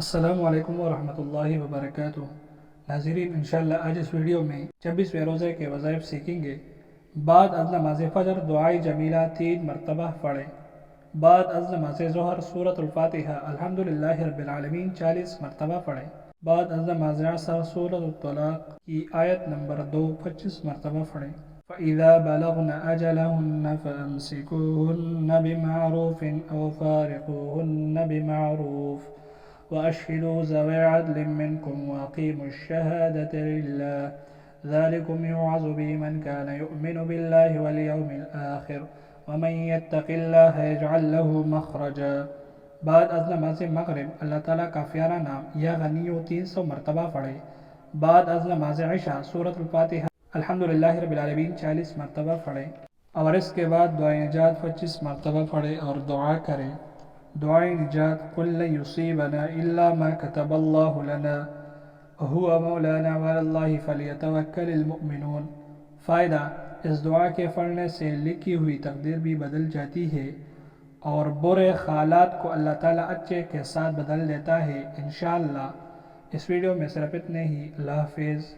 السلام علیکم ورحمۃ اللہ وبرکاتہ۔ ناظرین، انشاءاللہ آج اس ویڈیو میں 26ویں روزے کے وظائف سیکھیں گے۔ بعد از نماز فجر دعائے جمیلہ 3 مرتبہ پڑھیں۔ بعد از نماز ظہر سورۃ الفاتحہ الحمدللہ رب العالمین 40 مرتبہ پڑھیں۔ بعد از نماز عصر سورۃ الطلاق کی آیت نمبر 2 25 مرتبہ پڑھیں۔ فَإِذَا بَلَغْنَ أَجَلَهُنَّ فَأَمْسِكُوهُنَّ بِمَعْرُوفٍ أَوْ فَارِقُوهُنَّ بِمَعْرُوفٍ وَأَشْهِدُوا ذَوِي عَدْلٍ مِّنكُمْ وَأَقِيمُوا الشَّهَادَةَ لِلَّهِ ذَلِكُمْ يُوعَظُ بِهِ مَن كَانَ يُؤْمِنُ بِاللَّهِ وَالْيَوْمِ الْآخِرِ وَمَن يَتَّقِ اللَّهَ يَجْعَل لَّهُ مَخْرَجًا۔ بعد از نماز مغرب اللہ تعالیٰ کا پیارا نام یا غنی 300 مرتبہ پڑھیں۔ بعد از نماز عشاء سورۃ الفاتحہ الحمدللہ رب العالمین 40 مرتبہ پڑھیں، اور اس کے بعد دعائے نجات 25 مرتبہ پڑھیں اور دعا کریں۔ دعائے نجات: قُل لَّن يُصِيبَنَا إِلَّا مَا كَتَبَ اللَّهُ لَنَا وَهُوَ مَوْلَانَا وَعَلَى اللَّهِ فَلْيَتَوَكَّلِ الْمُؤْمِنُونَ۔ فائدہ: اس دعا کے پڑھنے سے لکھی ہوئی تقدیر بھی بدل جاتی ہے اور برے حالات کو اللہ تعالیٰ اچھے کے ساتھ بدل دیتا ہے۔ انشاءاللہ اس ویڈیو میں صرف اتنے ہی۔ اللہ حافظ۔